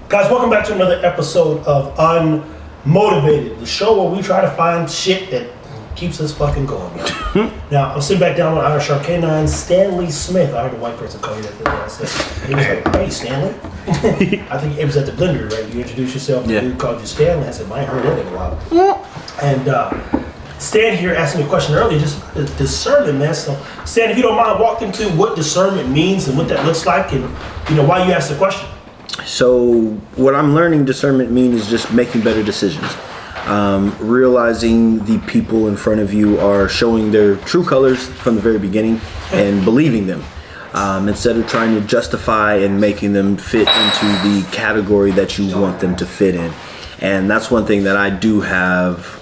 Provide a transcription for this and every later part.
Guys, welcome back to another episode of Unmotivated, the show where we try to find shit that keeps us fucking going. Now, I'm sitting back down with Irish Canine, Stanley Smith. I heard a white person call you that today. I said, he was like, hey, Stanley. I think it was at the blender, right? You introduced yourself, and the dude called you Stanley. I said, I ain't heard that in a while. And Stan here asked me a question earlier, just discernment, man. So, Stan, if you don't mind, walk them through what discernment means and what that looks like, and why you asked the question. So what I'm learning discernment means is just making better decisions. Realizing the people in front of you are showing their true colors from the very beginning and believing them. Instead of trying to justify and making them fit into the category that you want them to fit in. And that's one thing that I did have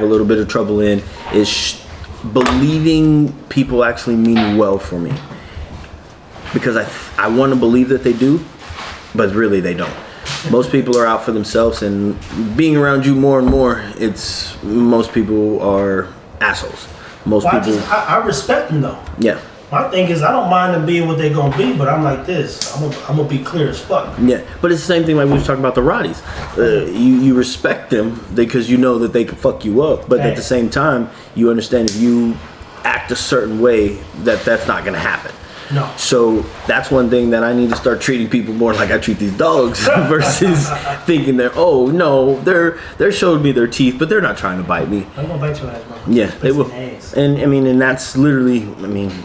a little bit of trouble in, is believing people actually mean well for me. Because I want to believe that they do, but really they don't. Most people are out for themselves, and being around you more and more, most people are assholes. I respect them though. Yeah. My thing is, I don't mind them being what they're gonna be, but I'm like this. I'm gonna be clear as fuck. Yeah, but it's the same thing like we was talking about the Roddies. You respect them because you know that they can fuck you up, but at the same time, you understand if you act a certain way that's not gonna happen. No. So that's one thing that I need to start treating people more like I treat these dogs versus thinking they're showing me their teeth, but they're not trying to bite me. I'm gonna bite your ass, bro. Yeah, they will. And that's literally,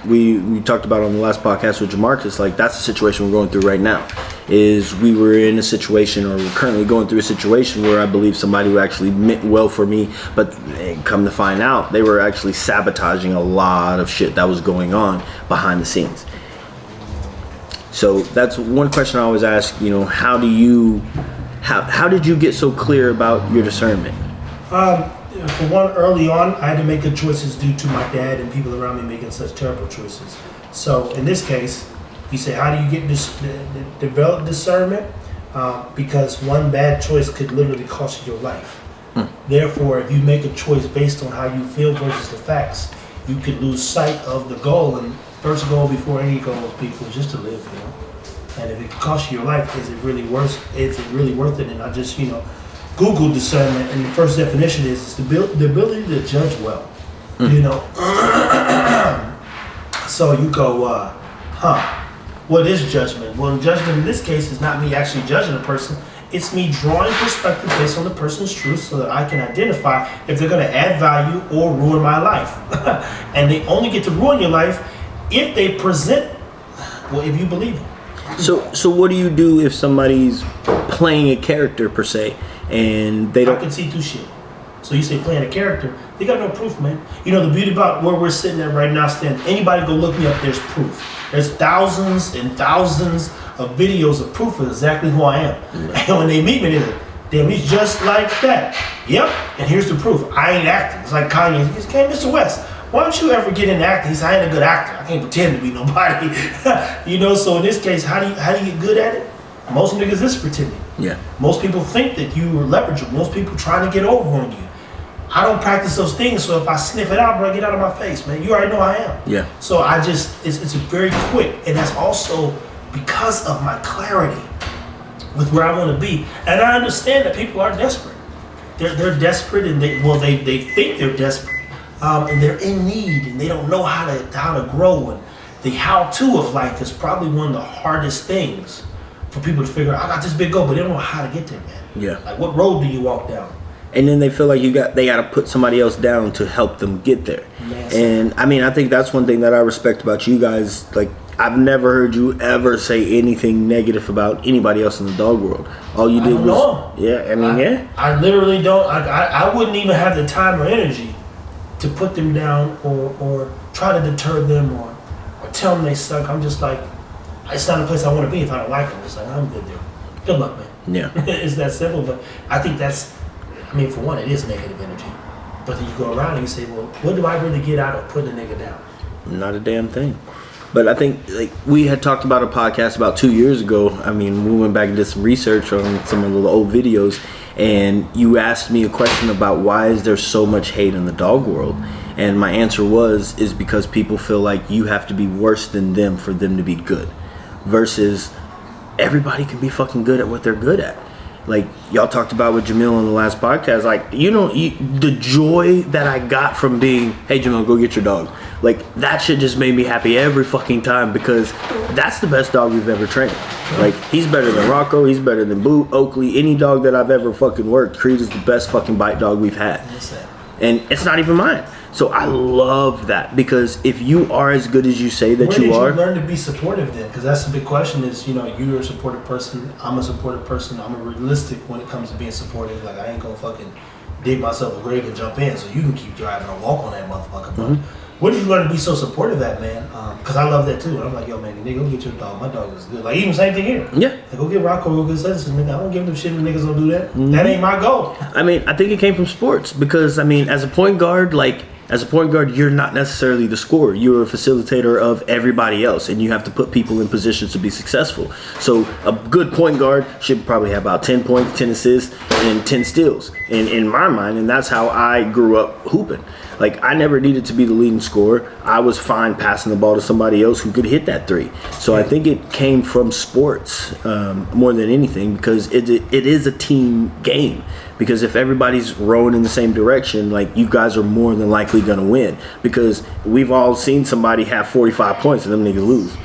we talked about on the last podcast with Jamarcus, like that's the situation we're going through right now. Is we were in a situation, or we're currently going through a situation where I believe somebody who actually meant well for me, but come to find out, they were actually sabotaging a lot of shit that was going on behind the scenes. So that's one question I always ask, how did you get so clear about your discernment? For one, early on, I had to make good choices due to my dad and people around me making such terrible choices. So in this case, you say, how do you get develop discernment? Because one bad choice could literally cost you your life. Therefore, if you make a choice based on how you feel versus the facts, you could lose sight of the goal. And first goal before any goal, people, is just to live. And if it costs you your life, is it really worth it? And I just Google discernment, and the first definition is the ability to judge well. So you go, what is judgment? Well, judgment in this case is not me actually judging a person. It's me drawing perspective based on the person's truth so that I can identify if they're going to add value or ruin my life. And they only get to ruin your life if they present, if you believe them. So what do you do if somebody's playing a character per se, and they don't? I can see through shit. So you say playing a character, they got no proof, man. The beauty about where we're sitting at right now, Stan, anybody go look me up, there's proof. There's thousands and thousands of videos of proof of exactly who I am. And when they meet me, they're like, damn, he's just like that. Yep, and here's the proof. I ain't acting. It's like Kanye. He's like, hey, Mr. West, why don't you ever get into acting? He said, I ain't a good actor. I can't pretend to be nobody. So in this case, how do you get good at it? Most niggas is pretending. Yeah. Most people think that you are leverageable. Most people trying to get over on you. I don't practice those things, so if I sniff it out, bro, get out of my face, man. You already know I am. Yeah. So it's very quick, and that's also because of my clarity with where I want to be. And I understand that people are desperate. They're desperate, and they think they're desperate. And they're in need, and they don't know how to grow. And the how-to of life is probably one of the hardest things for people to figure out. I got this big goal, but they don't know how to get there, man. Yeah. Like, what road do you walk down? And then they feel like they got to put somebody else down to help them get there. And I think that's one thing that I respect about you guys. Like, I've never heard you ever say anything negative about anybody else in the dog world. All you did was, yeah. I literally don't. I wouldn't even have the time or energy to put them down or try to deter them or tell them they suck. I'm just like, it's not a place I want to be if I don't like them. It's like, I'm good there. Good luck, man. Yeah. It's that simple. But I think for one, it is negative energy. But then you go around and you say, well, what do I really get out of putting a nigga down? Not a damn thing. But I think, like, we had talked about a podcast about 2 years ago. We went back and did some research on some of the old videos, and you asked me a question about why is there so much hate in the dog world. And my answer is because people feel like you have to be worse than them for them to be good. Versus everybody can be fucking good at what they're good at. Like y'all talked about with Jamil on the last podcast, like the joy that I got from being, hey Jamil, go get your dog. Like that shit just made me happy every fucking time because that's the best dog we've ever trained. Like he's better than Rocco, he's better than Boo, Oakley, any dog that I've ever fucking worked. Creed is the best fucking bite dog we've had, and it's not even mine. So I love that because if you are as good as you say that you are. Where did you learn to be supportive then? Because that's the big question is, you're a supportive person, I'm a supportive person, I'm a realistic when it comes to being supportive. Like I ain't gonna fucking dig myself a grave and jump in so you can keep driving or walk on that motherfucker. But where did you learn to be so supportive at, man? Because I love that too. And I'm like, yo man, nigga, go get your dog. My dog is good. Like even same thing here. Yeah. Like, go get Rocco, go get Citizens, nigga. I don't give them shit when niggas don't do that. That ain't my goal. I mean, I think it came from sports because as a point guard, you're not necessarily the scorer. You're a facilitator of everybody else, and you have to put people in positions to be successful. So a good point guard should probably have about 10 points, 10 assists, and 10 steals. And in my mind, and that's how I grew up hooping. Like, I never needed to be the leading scorer. I was fine passing the ball to somebody else who could hit that three. So I think it came from sports more than anything because it is a team game. Because if everybody's rowing in the same direction, like you guys are more than likely gonna win. Because we've all seen somebody have 45 points and them niggas lose.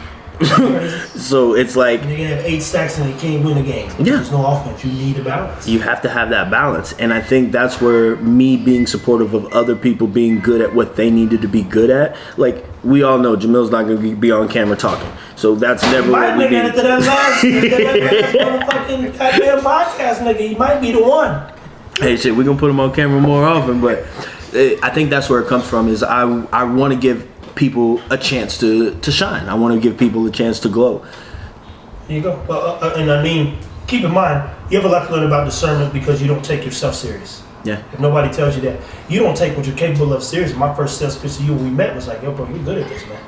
So it's like you have 8 stacks and they can't win a game. Yeah. There's no offense. You need a balance. You have to have that balance, and I think that's where me being supportive of other people being good at what they needed to be good at. Like we all know, Jamil's not gonna be on camera talking, so that's never what we need. need. After that last motherfucking goddamn podcast, nigga, he might be the one. Hey, shit, we're gonna put him on camera more often, but I think that's where it comes from. Is I want to give people a chance to shine. I want to give people a chance to glow. Here you go. Well, and I mean, keep in mind, you have a lot to learn about discernment because you don't take yourself serious. Yeah. If nobody tells you that, you don't take what you're capable of serious. My first sales pitch to you when we met was like, yo, bro, you're good at this, man.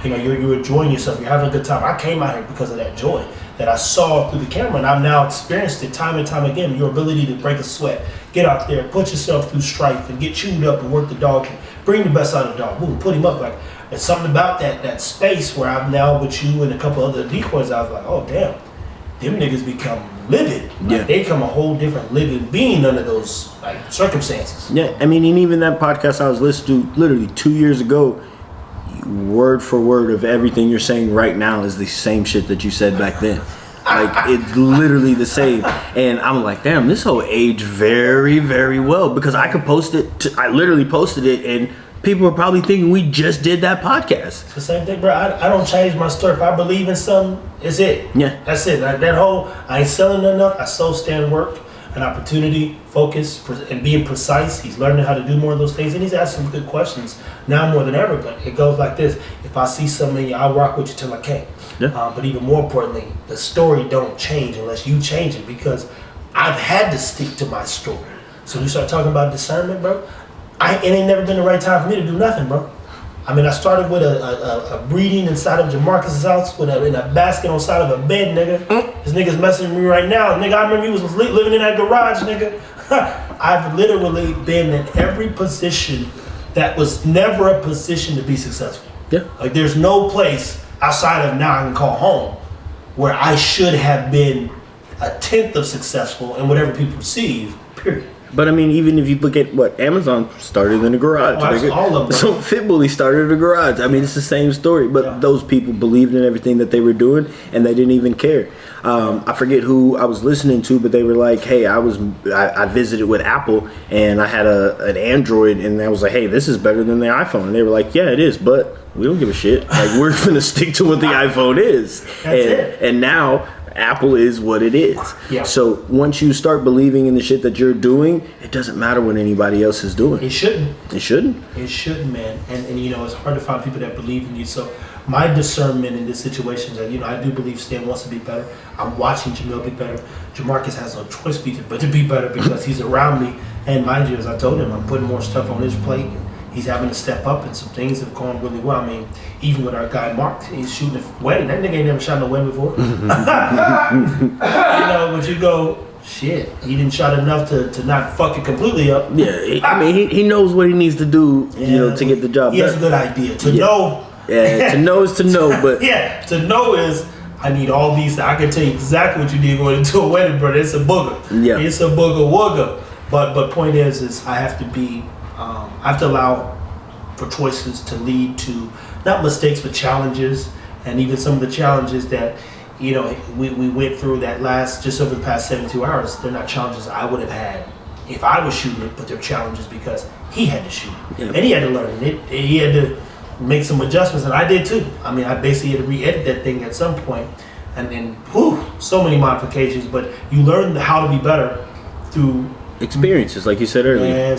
You're enjoying yourself. You're having a good time. I came out here because of that joy that I saw through the camera, and I've now experienced it time and time again. Your ability to break a sweat, get out there, put yourself through strife, and get chewed up and work the dog, and bring the best out of the dog. Boom, put him up. Like, it's something about that space where I'm now with you and a couple other decoys. I was like, oh damn, them niggas become living. Like, they become a whole different living being under those like circumstances. Yeah, I mean, and even that podcast I was listening to literally 2 years ago, word for word of everything you're saying right now is the same shit that you said back then. Like, it's literally the same. And I'm like, damn, this whole aged very, very well. Because I could post it, I literally posted it, and people are probably thinking we just did that podcast. It's the same thing, bro. I don't change my story. If I believe in something, it's it. Yeah. That's it. Like, that whole, I ain't selling enough. I sold Stan work, an opportunity, focus, and being precise. He's learning how to do more of those things, and he's asking good questions now more than ever. But it goes like this: if I see something in you, I'll rock with you till I can't. Yeah. But even more importantly, the story don't change unless you change it, because I've had to stick to my story. So you start talking about discernment, bro. It ain't never been the right time for me to do nothing, bro. I mean, I started with a breeding inside of Jamarcus's house in a basket on side of a bed, nigga. This nigga's messaging me right now. Nigga, I remember he was living in that garage, nigga. I've literally been in every position that was never a position to be successful. Yeah. Like, there's no place outside of now I can call home where I should have been a tenth of successful in whatever people perceive, period. But I mean, even if you look at what Amazon started in a garage, All of them. So Fitbully started in a garage. I mean, it's the same story. But those people believed in everything that they were doing, and they didn't even care. I forget who I was listening to, but they were like, "Hey, I visited with Apple, and I had an Android, and I was like, hey, this is better than the iPhone." And they were like, "Yeah, it is, but we don't give a shit. Like, we're gonna stick to what the iPhone is." That's it. And now Apple is what it is. Yeah. So once you start believing in the shit that you're doing, it doesn't matter what anybody else is doing. It shouldn't. It shouldn't. It shouldn't, man. And it's hard to find people that believe in you. So my discernment in this situation is that, I do believe Stan wants to be better. I'm watching Jamil be better. Jamarcus has no choice but to be better because he's around me. And mind you, as I told him, I'm putting more stuff on his plate. He's having to step up, and some things have gone really well. I mean, even with our guy Mark, he's shooting a wedding. That nigga ain't never shot no wedding before. But you go, shit, he didn't shot enough to not fuck it completely up. Yeah, I mean, he knows what he needs to do, to get the job done. He has a good idea. To know. Yeah, to know is to know, but yeah, to know is I need all these. I can tell you exactly what you need going into a wedding, brother. It's a booger. Yeah. It's a booger wooger. But point is I have to be, I have to allow for choices to lead to not mistakes but challenges, and even some of the challenges that we went through that last just over the past 72 hours. They're not challenges I would have had if I was shooting it, but they're challenges because he had to shoot it. Yeah. And he had to learn it. He had to make some adjustments, and I did too. I mean, I basically had to re-edit that thing at some point, and then so many modifications. But you learn how to be better through experiences, like you said earlier.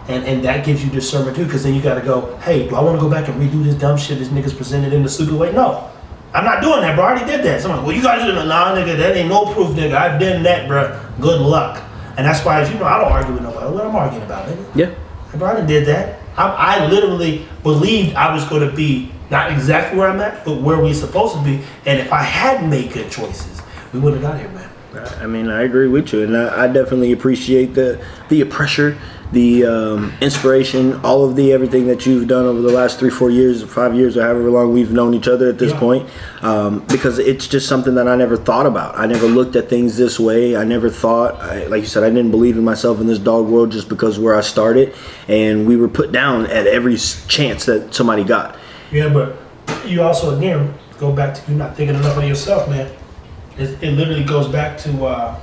And that gives you discernment too, because then you got to go, hey, do I want to go back and redo this dumb shit this nigga's presented in the stupid way? No, I'm not doing that, bro. I already did that. So I'm like, well, you guys do that. Nah, nigga, that ain't no proof, nigga. I've done that, bro. Good luck. And that's why, as you know, I don't argue with nobody. What I'm arguing about, nigga? Yeah. Bro, I done did that. I literally believed I was going to be not exactly where I'm at, but where we're supposed to be. And if I hadn't made good choices, we would have got here, man. I mean, I agree with you, and I definitely appreciate the pressure, the inspiration, all of the everything that you've done over the last 3-4 years, 5 years, or however long we've known each other at this point. Because it's just something that I never thought about. I never looked at things this way. I never thought, like you said, I didn't believe in myself in this dog world just because where I started, and we were put down at every chance that somebody got. Yeah, but you also again go back to you not thinking enough of yourself, man. It literally goes back to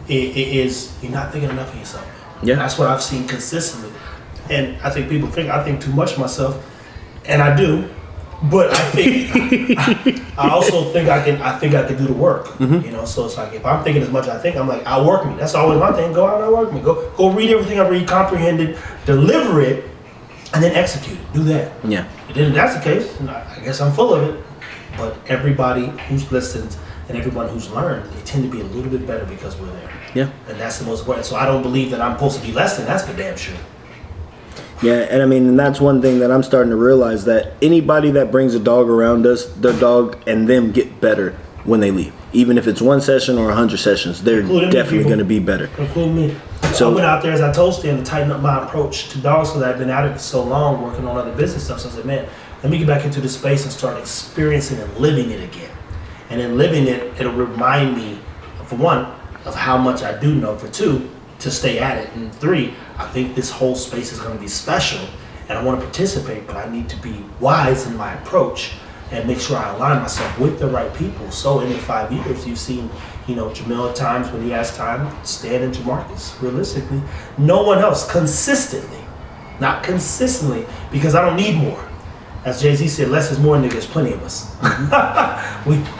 it is you're not thinking enough of yourself. Yeah, that's what I've seen consistently, and I think people think I think too much of myself, and I do, but I think I also think I can do the work. Mm-hmm. So it's like if I'm thinking as much as I think, I'm like outwork me. That's always my thing. Go out and outwork me. Go read everything I read, comprehend it, deliver it, and then execute it. Do that. Yeah. And then if that's the case, I guess I'm full of it. But everybody who's listened and everyone who's learned, they tend to be a little bit better because we're there. Yeah. And that's the most important. So I don't believe that I'm supposed to be less than. That's for damn sure. Yeah, and I mean, and that's one thing that I'm starting to realize, that anybody that brings a dog around us, their dog and them get better when they leave. Even if it's 1 session or 100 sessions, they're definitely going to be better. Including me. So I went out there, as I told Stan, to tighten up my approach to dogs because I've been at it for so long working on other business stuff. So I said, man, let me get back into this space and start experiencing and living it again. And in living it, it'll remind me, for one, of how much I do know, for two, to stay at it, and three, I think this whole space is going to be special, and I want to participate, but I need to be wise in my approach and make sure I align myself with the right people. So in the 5 years, you've seen, Jamil at times when he has time, Stan and Jamarcus. Realistically, no one else consistently, not consistently, because I don't need more. As Jay-Z said, less is more, nigga. There's plenty of us.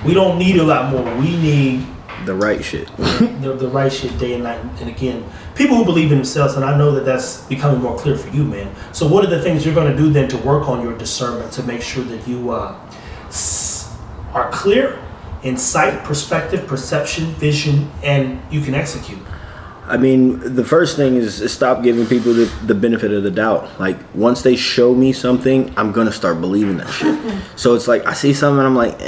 we don't need a lot more. We need the right shit. the right shit day and night. And again, people who believe in themselves, and I know that that's becoming more clear for you, man. So what are the things you're going to do then to work on your discernment to make sure that you are clear in sight, perspective, perception, vision, and you can execute? I mean, the first thing is stop giving people the benefit of the doubt. Like, once they show me something, I'm going to start believing that shit. So it's like, I see something and I'm like,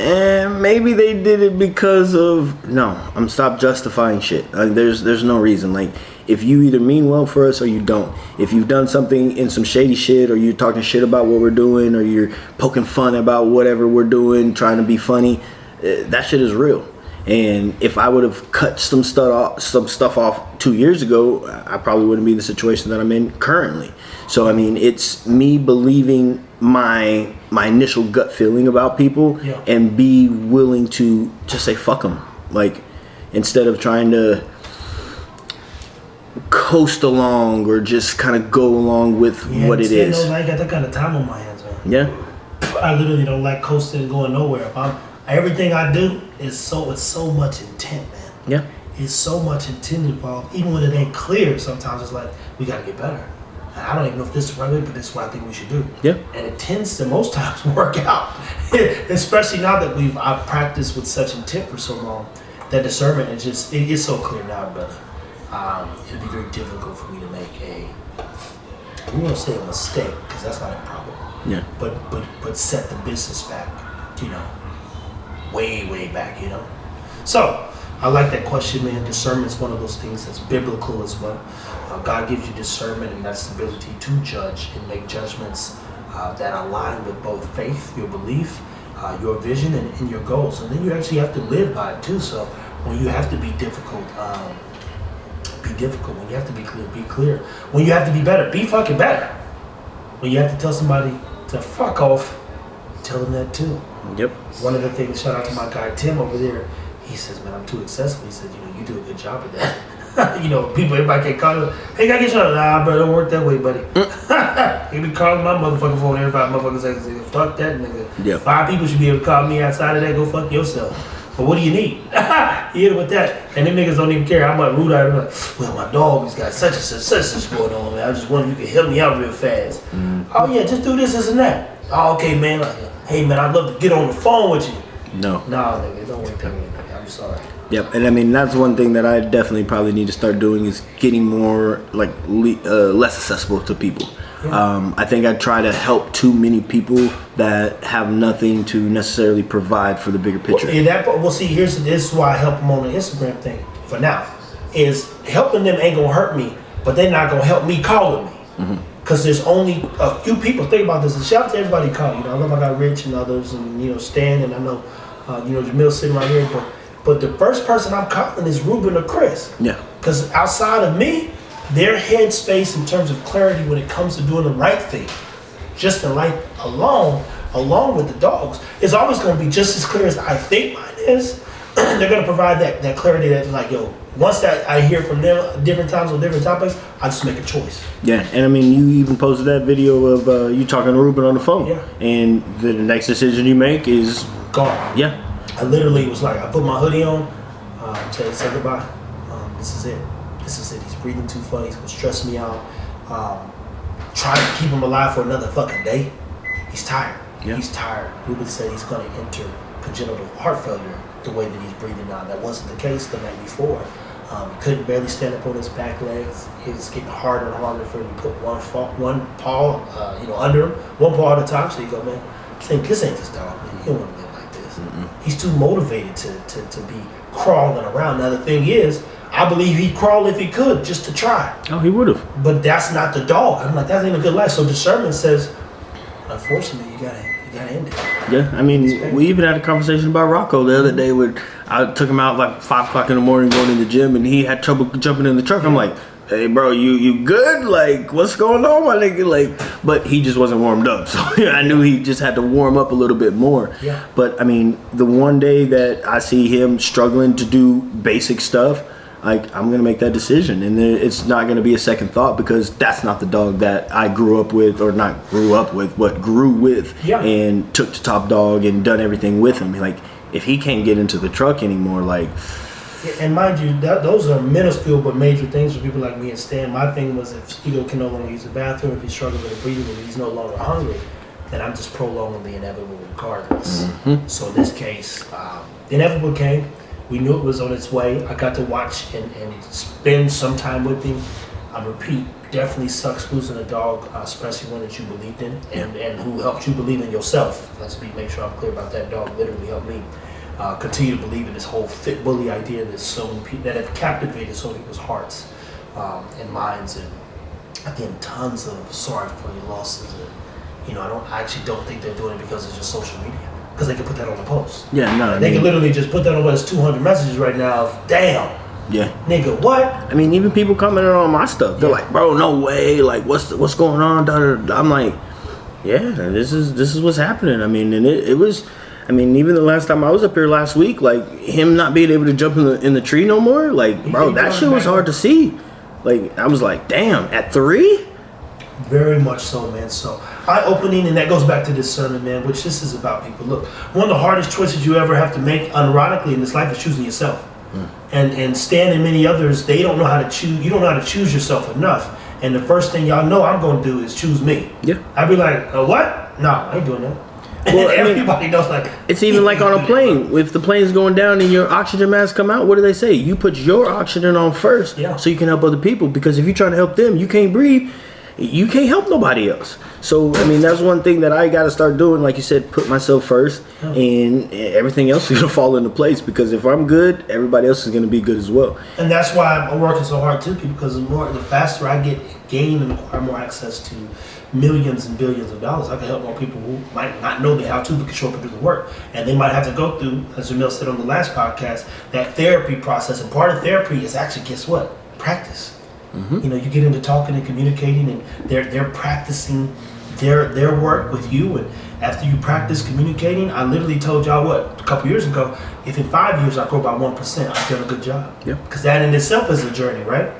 maybe they did it because of... No, I'm stop justifying shit. Like, there's no reason. Like, if you either mean well for us or you don't. If you've done something in some shady shit, or you're talking shit about what we're doing, or you're poking fun about whatever we're doing, trying to be funny, that shit is real. And if I would have cut some stuff off 2 years ago, I probably wouldn't be in the situation that I'm in currently. So I mean, it's me believing my initial gut feeling about people, and be willing to just say fuck them. Like, instead of trying to coast along or just kind of go along with what it is. I ain't got that kind of time on my hands, man. Yeah. I literally don't like coasting and going nowhere. Everything I do is so much intent, man. Yeah. It's so much intent involved. Even when it ain't clear, sometimes it's like, we gotta get better. And I don't even know if this is right, but this is what I think we should do. Yeah. And it tends to most times work out. Especially now that I've practiced with such intent for so long, that discernment is it is so clear now, brother. It'd be very difficult for me to make we won't say a mistake, because that's not improbable. Yeah. But set the business back, way back, So, I like that question, man. Discernment's one of those things that's biblical as well. God gives you discernment, and that's the ability to judge and make judgments that align with both faith, your belief, your vision and your goals, and then you actually have to live by it too. So when you have to be difficult, be difficult. When you have to be clear, be clear. When you have to be better, be fucking better. When you have to tell somebody to fuck off, tell them that too. Yep. One of the things, shout out to my guy Tim over there, he says, man, I'm too accessible. He said, you do a good job at that. Everybody can't call you, hey, can I get you on? Nah, bro, don't work that way, buddy. He be calling my motherfucking phone every 5 motherfuckers say, fuck that nigga. Yeah. 5 people should be able to call me outside of that, go fuck yourself. But what do you need? You hit it with that. And them niggas don't even care how much rude I am. Like, well, my dog has got such and such going on, man. I just wonder if you can help me out real fast. Oh, yeah, just do this and that. Oh, okay, man. Like, hey, man, I'd love to get on the phone with you. No. Nah, nigga, it don't work that way, nigga. I'm sorry. Yep, and I mean that's one thing that I definitely probably need to start doing is getting more less accessible to people. Yeah. I think I try to help too many people that have nothing to necessarily provide for the bigger picture. Well, see, this is why I help them on the Instagram thing for now. Is helping them ain't gonna hurt me, but they're not gonna help me calling me. Because there's only a few people. Think about this. And shout out to everybody calling. I love I got Rich and others, and Stan, and I know Jamil sitting right here, But the first person I'm calling is Ruben or Chris. Yeah. Because outside of me, their headspace in terms of clarity when it comes to doing the right thing, just the right along with the dogs, is always going to be just as clear as I think mine is. They're going to provide that clarity that's like, yo, once that I hear from them different times on different topics, I just make a choice. Yeah, and I mean, you even posted that video of you talking to Ruben on the phone. Yeah. And the next decision you make is gone. Yeah. I literally was like, I put my hoodie on, said goodbye. This is it. He's breathing too funny. He's gonna stress me out. Trying to keep him alive for another fucking day. He's tired. Yeah. He's tired. Ruben said he's gonna enter congenital heart failure the way that he's breathing now. That wasn't the case the night before. He couldn't barely stand up on his back legs. It was getting harder and harder for him to put one paw, under him, one paw at a time. So you go, man, this ain't his dog. Man. He don't want to live like this. He's too motivated to be crawling around. Now the thing is, I believe he'd crawl if he could, just to try. Oh, he would have. But that's not the dog. I'm like, that ain't a good life. So Discernment says, unfortunately, you gotta end it. Yeah, I mean, we even had a conversation about Rocco the other day. I took him out like 5 o'clock in the morning going in the gym, and he had trouble jumping in the truck. I'm like, hey, bro, you good? Like, what's going on, my nigga? Like, but he just wasn't warmed up, so I knew he just had to warm up a little bit more. Yeah. But I mean, the one day that I see him struggling to do basic stuff, like, I'm gonna make that decision, and it's not gonna be a second thought, because that's not the dog that I grew up with, or not grew up with, but grew with, and took to Top Dog and done everything with him. Like, if he can't get into the truck anymore, like. And mind you, those are minuscule but major things for people like me and Stan. My thing was, if Ego can no longer use the bathroom, if he's struggling with breathing, if he's no longer hungry, then I'm just prolonging the inevitable regardless. So in this case, the inevitable came. We knew it was on its way. I got to watch and spend some time with him. I repeat, definitely sucks losing a dog, especially one that you believed in and who helped you believe in yourself. Make sure I'm clear about that. Dog literally helped me continue to believe in this whole fit bully idea that so many people that have captivated so many people's hearts and minds. And again, tons of sorry for your losses. And, I actually don't think they're doing it because it's just social media. Because they can put that on the post. Yeah, no. They can literally just put that on what's 200 messages right now. Damn. Yeah. Nigga, what? I mean, even people commenting on my stuff. They're like, bro, no way. Like, what's going on? I'm like, yeah, this is what's happening. I mean, and it was. I mean, even the last time I was up here last week, like, him not being able to jump in the tree no more. Like, bro, that shit was hard to see. Like, I was like, damn, at 3. Very much so, man. So eye-opening, and that goes back to Discernment, man, which this is about, people. Look, one of the hardest choices you ever have to make, unironically, in this life is choosing yourself. And Stan and many others, they don't know how to choose. You don't know how to choose yourself enough. And the first thing y'all know I'm going to do is choose me. Yeah. I'd be like, what? No, I ain't doing that. Well, everybody knows, like, it's even like on a plane. If the plane's going down and your oxygen mask come out, what do they say? You put your oxygen on first, so you can help other people. Because if you're trying to help them, you can't breathe. you can't help nobody else. So I mean, that's one thing that I got to start doing. Like you said, put myself first, and everything else is gonna fall into place. Because if I'm good, everybody else is gonna be good as well. And that's why I'm working so hard too, because the faster I gain and acquire more access to millions and billions of dollars, I can help more people who might not know the how to, but can show up and do the work. And they might have to go through, as Jamil said on the last podcast, that therapy process. And part of therapy is actually, guess what? Practice. You know, you get into talking and communicating, and they're practicing their work with you. And after you practice communicating, I literally told y'all a couple years ago, if in 5 years I grow by 1%, I've done a good job. Because that in itself is a journey, right?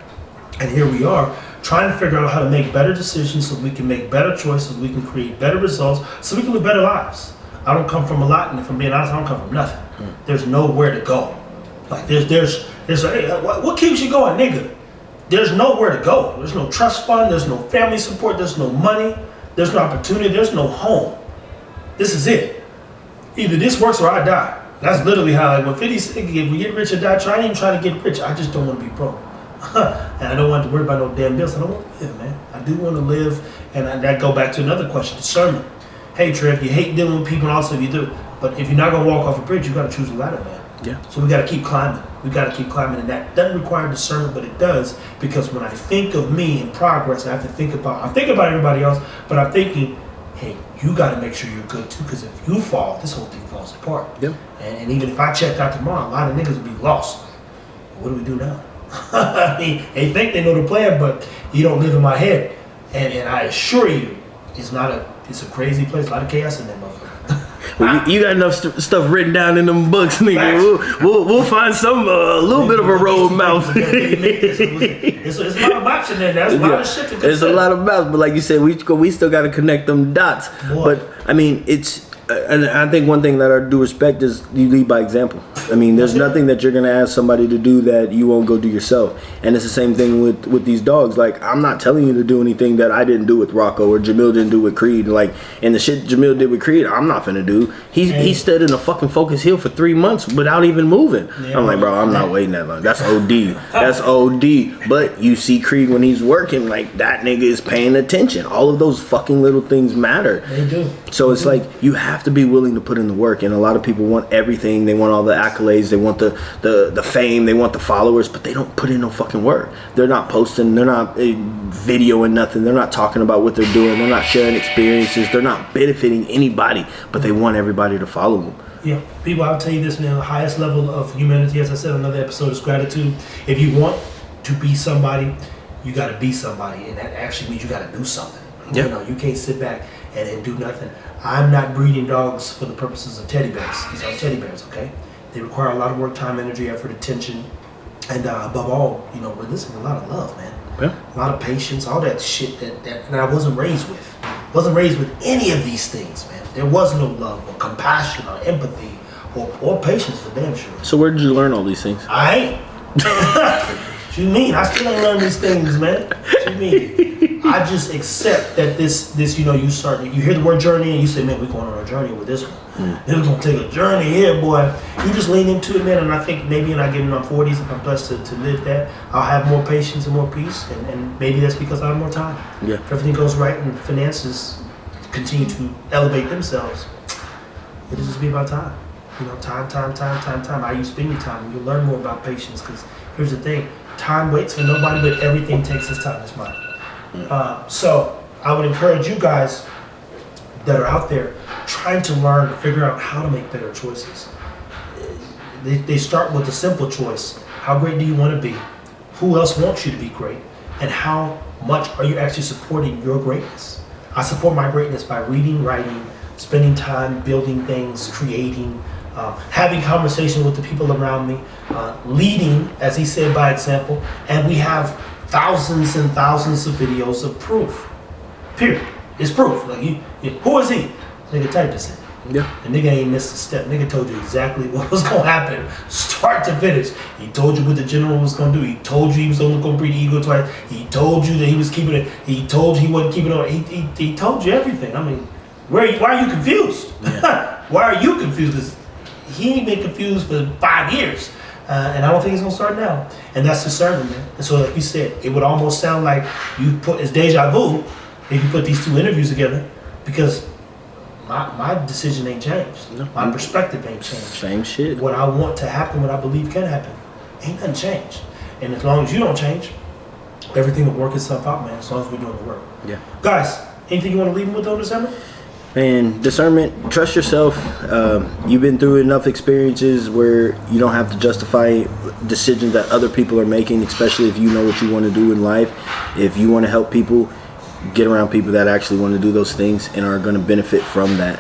And here we are trying to figure out how to make better decisions so we can make better choices, we can create better results, so we can live better lives. I don't come from a lot, and if I'm being honest, I don't come from nothing. There's nowhere to go. Like there's hey, what keeps you going, nigga? There's nowhere to go. There's no trust fund, there's no family support, there's no money, there's no opportunity, there's no home. This is it. Either this works or I die. That's literally how, like, when 50 said, if we get rich or die, I ain't even trying to get rich. I just don't want to be broke. And I don't want to worry about no damn bills. I don't want to live, man. I do want to live, and that go back to another question, discernment. Hey, Trey, if you hate dealing with people, and also if you do, but if you're not gonna walk off a bridge, you got to choose a ladder, man. Yeah. So we got to keep climbing. We got to keep climbing, and that doesn't require discernment, but it does, because when I think of me in progress, I have to think about. I'm thinking about everybody else, but I'm thinking, hey, you got to make sure you're good too, because if you fall, this whole thing falls apart. Yeah. And even if I checked out tomorrow, a lot of niggas would be lost. What do we do now? I mean, they think they know the plan, but you don't live in my head. And I assure you, it's a crazy place, a lot of chaos in that motherfucker. Well, you got enough stuff written down in them books, nigga. We'll find some a little bit of a roadmap. It's a lot of maps in there. That's a lot of shit to consider. It's a lot of maps, but like you said, we still got to connect them dots. Boy. But I mean, it's. And I think one thing that I do respect is you lead by example. I mean, there's nothing that you're gonna ask somebody to do that you won't go do yourself. And it's the same thing with these dogs. Like, I'm not telling you to do anything that I didn't do with Rocco or Jamil didn't do with Creed. Like, and the shit Jamil did with Creed, I'm not finna do. He stood in a fucking focus hill for 3 months without even moving. Yeah, I'm like, bro, I'm not waiting that long. That's OD. That's OD. But you see Creed when he's working, like, that nigga is paying attention. All of those fucking little things matter. They do. So it's like, you have to be willing to put in the work, and a lot of people want everything. They want all the accolades, they want the fame, they want the followers, but they don't put in no fucking work. They're not posting, they're not videoing nothing, they're not talking about what they're doing, they're not sharing experiences, they're not benefiting anybody, but they want everybody to follow them. Yeah, people, I'll tell you this, man, the highest level of humanity, as I said on another episode, is gratitude. If you want to be somebody, you got to be somebody, and that actually means you got to do something. Yeah. You know, you can't sit back and do nothing. I'm not breeding dogs for the purposes of teddy bears. These are teddy bears, okay? They require a lot of work, time, energy, effort, attention, and above all, you know, we're listening, a lot of love, man. Yeah. A lot of patience, all that shit that I wasn't raised with. Wasn't raised with any of these things, man. There was no love or compassion or empathy or patience, for damn sure. So where did you learn all these things? I ain't. What you mean? I still ain't learned these things, man. What you mean? I just accept that this, you know, you hear the word journey and you say, man, we're going on a journey with this one. We're gonna take a journey here, boy. You just lean into it, man, and I think maybe when I get in my 40s, if I'm blessed to live that, I'll have more patience and more peace, and maybe that's because I have more time. Yeah. If everything goes right and finances continue to elevate themselves, it'll just be about time. You know, time. How you spend your time, you'll learn more about patience, because here's the thing, time waits for nobody, but everything takes its time. It's mine. So I would encourage you guys that are out there trying to learn to figure out how to make better choices. They start with a simple choice. How great do you want to be? Who else wants you to be great? And how much are you actually supporting your greatness? I support my greatness by reading, writing, spending time building things, creating, having conversation with the people around me, leading, as he said, by example. And we have thousands and thousands of videos of proof. Period. It's proof. Like who is he? Nigga typed this in. Yeah. The nigga ain't missed a step. Nigga told you exactly what was gonna happen, start to finish. He told you what the general was gonna do. He told you he was only gonna breed the eagle twice. He told you that he was keeping it. He told you he wasn't keeping it on. He told you everything. I mean, why are you confused? Yeah. Why are you confused? 'Cause he ain't been confused for 5 years. And I don't think it's gonna start now. And that's discernment, man. And so, like you said, it would almost sound like you put it's deja vu if you put these two interviews together, because my decision ain't changed. No. My perspective ain't changed. Same shit. What I want to happen, what I believe can happen, ain't nothing changed. And as long as you don't change, everything will work itself out, man. As long as we're doing the work. Yeah. Guys, anything you want to leave them with on Discernment? And discernment, trust yourself. You've been through enough experiences where you don't have to justify decisions that other people are making, especially if you know what you want to do in life. If you want to help people, get around people that actually want to do those things and are going to benefit from that.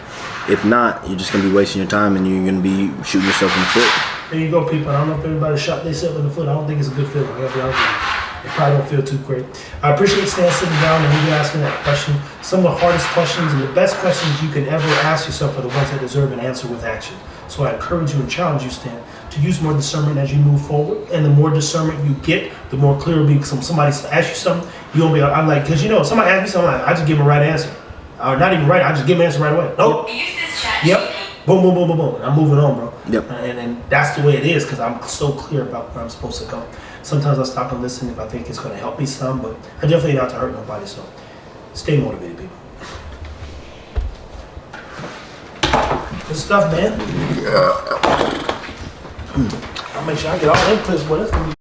If not, you're just going to be wasting your time and you're going to be shooting yourself in the foot. There you go, people. I don't know if everybody shot themselves in the foot. I don't think it's a good feeling. I gotta be honest with you. It probably don't feel too great. I appreciate Stan sitting down and you asking that question. Some of the hardest questions and the best questions you can ever ask yourself are the ones that deserve an answer with action. So I encourage you and challenge you, Stan, to use more discernment as you move forward. And the more discernment you get, the more clear it'll be. Somebody asks you something, you won't be. I'm like, because if somebody asks me something, I just give them a right answer. Or not even right. I just give them an answer right away. Nope. Yep. Boom, boom, boom, boom, boom. I'm moving on, bro. Yep. And that's the way it is because I'm so clear about where I'm supposed to go. Sometimes I stop and listen if I think it's going to help me some, but I definitely not to hurt nobody. So stay motivated, people. Good stuff, man. Yeah. I'll make sure I get all the inputs, but it's going to be